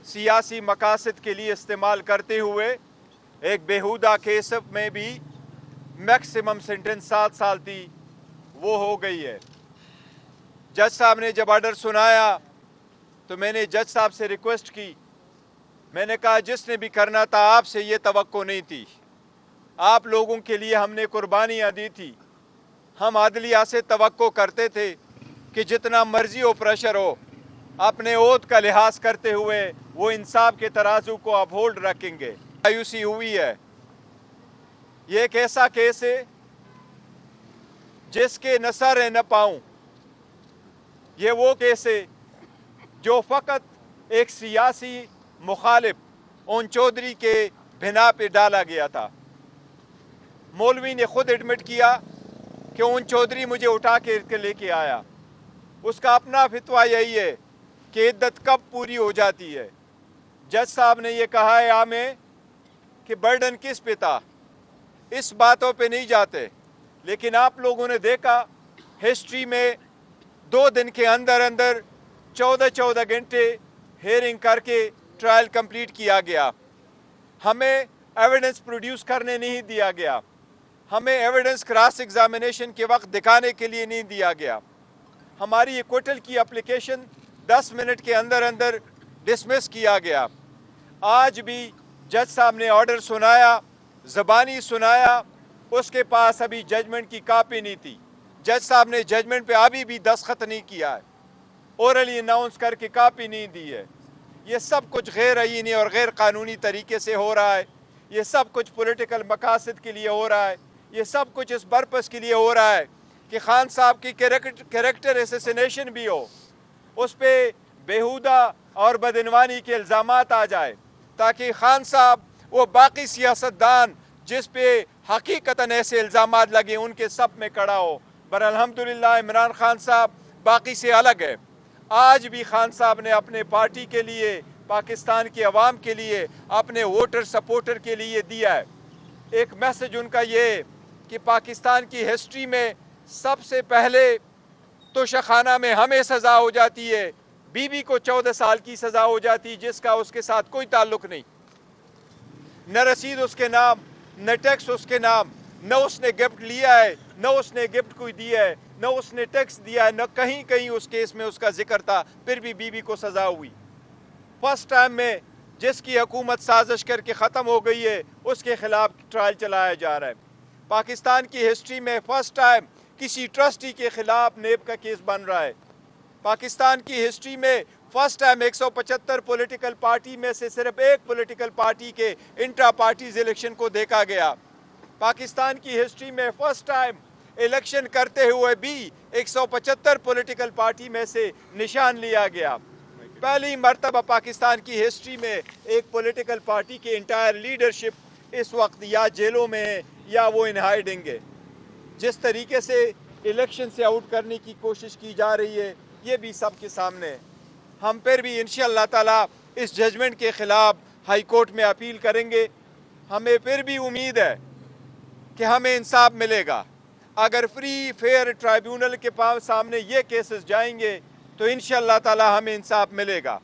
सियासी मकासद के लिए इस्तेमाल करते हुए एक बेहुदा केस में भी मैक्सिमम सेंटेंस 7 साल थी, वो हो गई है। जज साहब ने जब ऑर्डर सुनाया तो मैंने जज साहब से रिक्वेस्ट की, मैंने कहा जिसने भी करना था आपसे ये तवक्को नहीं थी, आप लोगों के लिए हमने कुर्बानियाँ दी थी। हम अदलिया से तवक्को करते थे कि जितना मर्जी हो प्रेशर हो, अपने ओहद का लिहाज करते हुए वो इंसाफ के तराजू को अपहोल्ड रखेंगे। मायूसी हुई है, ये एक ऐसा केस है जिसके न सर है न पाँव। ये वो केस है जो फ़कत एक सियासी मुखालिफ ओन चौधरी के बिना पे डाला गया था। मौलवी ने खुद एडमिट किया कि ओन चौधरी मुझे उठा के लेके आया। उसका अपना फितवा यही है कि इद्दत कब पूरी हो जाती है। जज साहब ने ये कहा है हमें कि बर्डन किस पे था, इस बातों पे नहीं जाते। लेकिन आप लोगों ने देखा हिस्ट्री में 2 दिन के अंदर अंदर 14 घंटे हेयरिंग करके ट्रायल कंप्लीट किया गया। हमें एविडेंस प्रोड्यूस करने नहीं दिया गया, हमें एविडेंस क्रॉस एग्जामिनेशन के वक्त दिखाने के लिए नहीं दिया गया। हमारी एक्विटल की एप्लीकेशन 10 मिनट के अंदर अंदर डिसमिस किया गया। आज भी जज साहब ने ऑर्डर सुनाया, ज़बानी सुनाया, उसके पास अभी जजमेंट की कापी नहीं थी। जज साहब ने जजमेंट पे अभी भी दस्तखत नहीं किया है, ओरली अनाउंस करके कापी नहीं दी है। ये सब कुछ गैर आईनी और गैर कानूनी तरीके से हो रहा है। ये सब कुछ पॉलिटिकल मकासद के लिए हो रहा है। ये सब कुछ इस पर्पस के लिए हो रहा है कि खान साहब की कैरेक्टर एसेसिनेशन भी हो, उस पर बेहुदा और बदइनवानी के इल्ज़ामात आ जाए, ताकि खान साहब वो बाकी सियासतदान जिस पे हकीकतन ऐसे इल्ज़ामात लगे उनके सब में खड़ा हो। पर अल्हम्दुलिल्लाह इमरान खान साहब बाकी से अलग है। आज भी खान साहब ने अपने पार्टी के लिए, पाकिस्तान की अवाम के लिए, अपने वोटर सपोर्टर के लिए दिया है। एक मैसेज उनका ये कि पाकिस्तान की हिस्ट्री में सबसे पहले तो शखाना में हमें सज़ा हो जाती है, बीबी को 14 साल की सज़ा हो जाती जिसका उसके साथ कोई ताल्लुक नहीं, न रसीद उसके नाम, न टैक्स उसके नाम, न उसने गिफ्ट लिया है, न उसने गिफ्ट कोई दिया है, न उसने टैक्स दिया है, न कहीं कहीं उस केस में उसका जिक्र था, फिर भी बीबी को सज़ा हुई। फर्स्ट टाइम में जिसकी हुकूमत साजिश करके ख़त्म हो गई है उसके खिलाफ ट्रायल चलाया जा रहा है। पाकिस्तान की हिस्ट्री में फर्स्ट टाइम किसी ट्रस्टी के खिलाफ नेब का केस बन रहा है। पाकिस्तान की हिस्ट्री में फर्स्ट टाइम 175 पॉलिटिकल पार्टी में से सिर्फ एक पॉलिटिकल पार्टी के इंट्रा पार्टीज इलेक्शन को देखा गया। पाकिस्तान की हिस्ट्री में फर्स्ट टाइम इलेक्शन करते हुए भी 175 पॉलिटिकल पार्टी में से निशान लिया गया। पहली मर्तबा पाकिस्तान की हिस्ट्री में एक पॉलिटिकल पार्टी के इंटायर लीडरशिप इस वक्त या जेलों में है या वो इन हाइडिंग है। जिस तरीके से इलेक्शन से आउट करने की कोशिश की जा रही है ये भी सबके सामने है। हम फिर भी इंशाअल्लाह ताला इस जजमेंट के ख़िलाफ़ हाई कोर्ट में अपील करेंगे। हमें फिर भी उम्मीद है कि हमें इंसाफ मिलेगा। अगर फ्री फेयर ट्राइब्यूनल के पास सामने ये केसेस जाएंगे तो इंशाअल्लाह ताला हमें इंसाफ मिलेगा।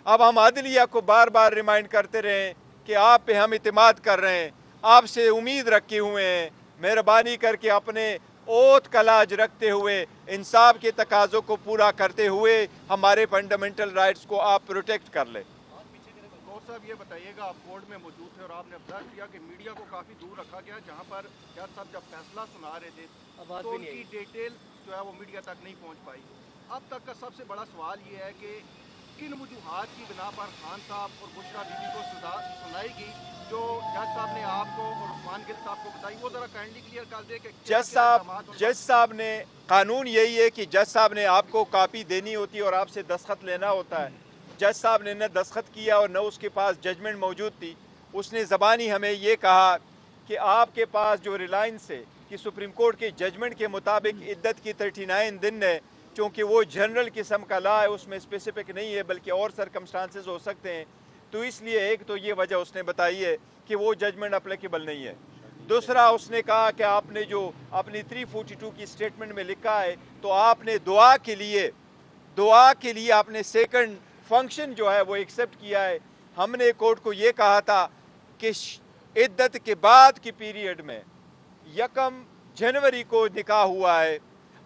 अब हम अदलिया को बार बार रिमाइंड करते रहें कि आप पे हम इतिमाद कर रहे हैं, आपसे उम्मीद रखे हुए हैं। मेहरबानी करके अपने ओथ का लाज रखते हुए इंसाफ के तकाज़ों को पूरा करते हुए हमारे फंडामेंटल राइट्स को आप प्रोटेक्ट कर लें। गौर साहब ये बताइएगा, आप कोर्ट में मौजूद थे और आपने ऑब्जर्व किया कि मीडिया को काफ़ी दूर रखा गया, जहाँ पर जज साहब जब फैसला सुना रहे थे तो उनकी डिटेल जो है वो मीडिया तक नहीं पहुँच पाई। अब तक का सबसे बड़ा सवाल ये है कि किन वजूहात की बिना पर खान साहब और बुशरा बीबी को सजा सुनाएगी जो जज साहब ने आपको और उस्मान गिल साहब को बताई, वो जरा काइंडली क्लियर कर दे कि जज साहब ने, कानून यही है कि जज साहब ने आपको कापी देनी होती है और आपसे दस्तखत लेना होता है। जज साहब ने न दस्तखत किया और न उसके पास जजमेंट मौजूद थी। उसने ज़बानी हमें ये कहा कि आपके पास जो रिलायंस है कि सुप्रीम कोर्ट के जजमेंट के मुताबिक इद्दत की 39 दिन है, चूँकि वो जनरल किस्म का ला है, उसमें स्पेसिफिक नहीं है बल्कि और सर्कमस्टांसेस हो सकते हैं, तो इसलिए एक तो ये वजह उसने बताई है कि वो जजमेंट अप्लीकेबल नहीं है। दूसरा उसने कहा कि आपने जो अपनी 342 की स्टेटमेंट में लिखा है तो आपने दुआ के लिए आपने सेकंड फंक्शन जो है वो एक्सेप्ट किया है। हमने कोर्ट को ये कहा था कि इद्दत के बाद की पीरियड में 1 जनवरी को निकाह हुआ है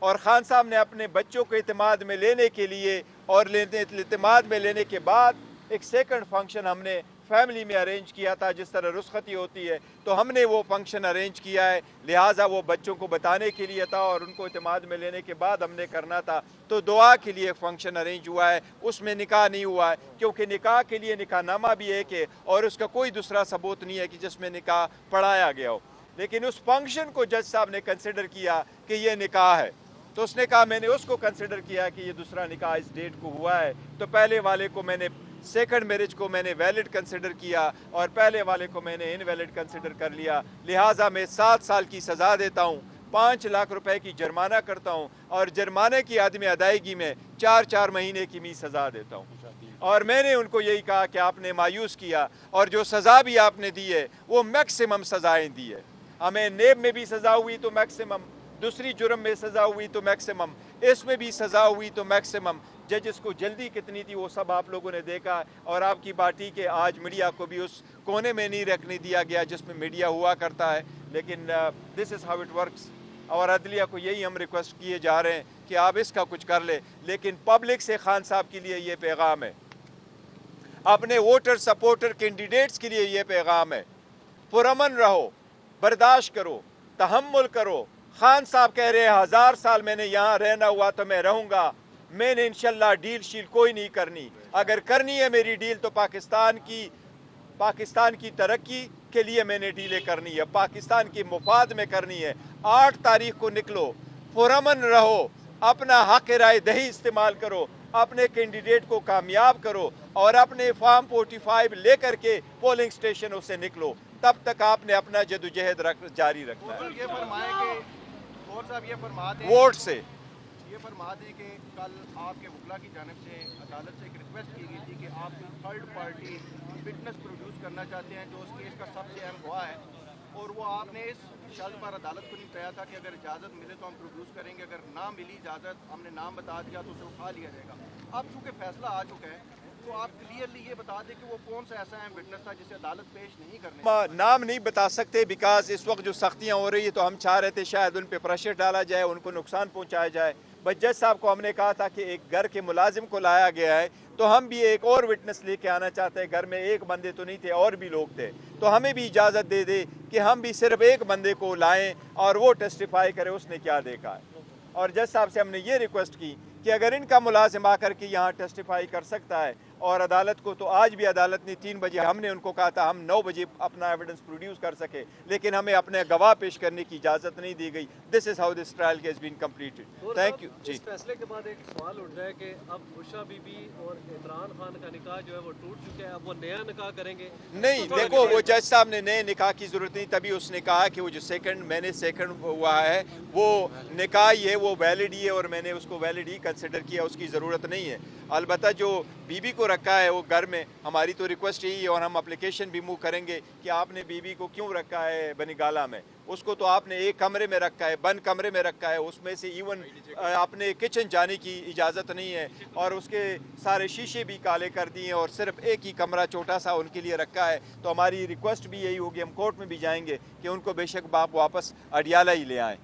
और खान साहब ने अपने बच्चों को इत्मीनान में लेने के लिए और इत्मीनान में लेने के बाद एक सेकंड फंक्शन हमने फैमिली में अरेंज किया था, जिस तरह रुस्खती होती है तो हमने वो फंक्शन अरेंज किया है। लिहाजा वो बच्चों को बताने के लिए था और उनको इत्मीनान में लेने के बाद हमने करना था, तो दुआ के लिए फंक्शन अरेंज हुआ है, उसमें निकाह नहीं हुआ है, क्योंकि निकाह के लिए निकाहनामा भी एक है और उसका कोई दूसरा सबूत नहीं है कि जिसमें निकाह पढ़ाया गया हो। लेकिन उस फंक्शन को जज साहब ने कंसिडर किया कि ये निकाह है, तो उसने कहा मैंने उसको कंसिडर किया कि ये दूसरा निकाह इस डेट को हुआ है, तो पहले वाले को मैंने सेकंड मैरिज को मैंने वैलिड कंसिडर किया और पहले वाले को मैंने इनवैलिड कंसिडर कर लिया। लिहाजा मैं 7 साल की सज़ा देता हूँ, 5 लाख रुपए की जुर्माना करता हूँ और जुर्माने की आदमी अदायगी में 4 महीने की मैं सज़ा देता हूँ। और मैंने उनको यही कहा कि आपने मायूस किया और जो सज़ा भी आपने दी है वो मैक्सिमम सज़ाएँ दी है। हमें नेब में भी सज़ा हुई तो मैक्सिमम, दूसरी जुर्म में सज़ा हुई तो मैक्सिमम, इसमें भी सज़ा हुई तो मैक्सिमम। जजेस को जल्दी कितनी थी वो सब आप लोगों ने देखा और आपकी पार्टी के आज मीडिया को भी उस कोने में नहीं रखने दिया गया जिसमें मीडिया हुआ करता है। लेकिन this is how it works. और अदलिया को यही हम रिक्वेस्ट किए जा रहे हैं कि आप इसका कुछ कर ले। लेकिन पब्लिक से खान साहब के लिए ये पैगाम है, अपने वोटर सपोर्टर कैंडिडेट्स के लिए ये पैगाम है, पुरअमन रहो, बर्दाश्त करो, तहम्मुल करो। खान साहब कह रहे हैं 1000 साल मैंने यहाँ रहना हुआ तो मैं रहूँगा, मैंने इंशाल्लाह डील शील कोई नहीं करनी। अगर करनी है मेरी डील तो पाकिस्तान की तरक्की के लिए मैंने डीलें करनी है, पाकिस्तान की मुफाद में करनी है। 8 तारीख को निकलो, पुरअमन रहो, अपना हक राय दही इस्तेमाल करो, अपने कैंडिडेट को कामयाब करो और अपने फॉर्म 45 लेकर के पोलिंग स्टेशनों से निकलो। तब तक आपने अपना जदोजहद जारी रखना है। ये फरमाएं कि और साहब ये फरमा दें, वोट से ये फरमा दें कि कल आपके वकला की जानिब से अदालत से एक रिक्वेस्ट की गई थी कि आप थर्ड पार्टी विटनेस प्रोड्यूस करना चाहते हैं जो उस केस का सबसे अहम गवाह है, और वो आपने इस शर्त पर अदालत को नहीं बताया था कि अगर इजाज़त मिले तो हम प्रोड्यूस करेंगे, अगर ना मिली इजाज़त हमने नाम बता दिया तो उसे उठा लिया जाएगा। अब चूँकि फैसला आ चुका है तो आप क्लियरली ये बता दें कि वो कौन सा ऐसा अहम विटनेस था जिसे अदालत पेश नहीं करने। नाम नहीं बता सकते बिकॉज इस वक्त जो सख्तियाँ हो रही है तो हम चाह रहे थे शायद उन पर प्रेशर डाला जाए, उनको नुकसान पहुँचाया जाए। बट जज साहब को हमने कहा था कि एक घर के मुलाजिम को लाया गया है तो हम भी एक और विटनेस लेके आना चाहते हैं। घर में एक बंदे तो नहीं थे, और भी लोग थे, तो हमें भी इजाज़त दे दे कि हम भी सिर्फ एक बंदे को लाएं और वो टेस्टिफाई करे उसने क्या देखा है। और जज साहब से हमने ये रिक्वेस्ट की कि अगर इनका मुलाजिम आकर के यहाँ टेस्टिफाई कर सकता है, और अदालत को तो आज भी अदालत ने 3 बजे, हमने उनको कहा था हम 9 बजे अपना एविडेंस प्रोड्यूस कर सके, लेकिन हमें अपने गवाह पेश करने की इजाज़त नहीं दी गई। This is how this trial has been completed. Thank you ji. इस फैसले के बाद एक सवाल उठ रहा है कि अब बुशरा बीबी और इमरान खान का निकाह जो है वो टूट चुका है, अब वो नया निकाह करेंगे? नहीं, देखो वो जज साहब ने नए निकाह की ज़रूरत नहीं, तभी उसने कहा कि वो जो सेकंड हुआ है वो निकाह ही है, वो वैलिड ही है और मैंने उसको वैलिड ही कंसिडर किया, उसकी ज़रूरत नहीं है। अलबत्ता जो बीबी को रखा है वो घर में, हमारी तो रिक्वेस्ट यही है और हम एप्लीकेशन भी मूव करेंगे कि आपने बीबी को क्यों रखा है बनीगाला में, उसको तो आपने एक कमरे में रखा है, बंद कमरे में रखा है, उसमें से इवन अपने किचन जाने की इजाज़त नहीं है और उसके सारे शीशे भी काले कर दिए और सिर्फ एक ही कमरा छोटा सा उनके लिए रखा है। तो हमारी रिक्वेस्ट भी यही होगी, हम कोर्ट में भी जाएंगे कि उनको बेशक बाप वापस अडियाला ही ले आएँ।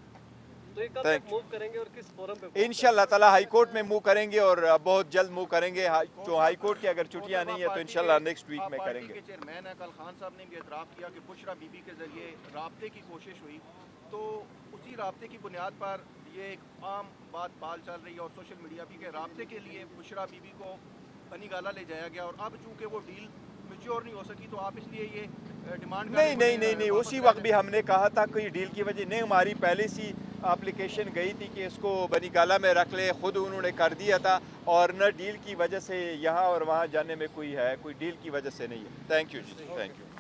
तो ये कब तक मूव करेंगे और किस फोरम पे? इंशाल्लाह ताला हाई कोर्ट में मूव करेंगे और बहुत जल्द मूव करेंगे। जो हाई कोर्ट की अगर छुट्टियां नहीं है तो इंशाल्लाह नेक्स्ट वीक में करेंगे। पार्टी के चेयरमैन है, कल खान साहब ने भी एतराफ़ किया कि बुशरा बीबी के जरिए राब्ते की कोशिश हुई, तो उसी राब्ते की बुनियाद पर ये एक आम बात बाल चल रही है और सोशल मीडिया भी के राब्ते के लिए बुशरा बीबी को बनीगाला ले जाया गया, और अब चूँकि वो डील मैच्योर नहीं हो सकी तो आप इसलिए ये डिमांड नहीं, उसी वक्त भी हमने कहा था कोई डील की वजह नहीं, हमारी पहले सी एप्लीकेशन गई थी कि इसको बनीगाला में रख ले, खुद उन्होंने कर दिया था और न डील की वजह से यहाँ और वहाँ जाने में कोई डील की वजह से नहीं है। Thank you ji, thank you.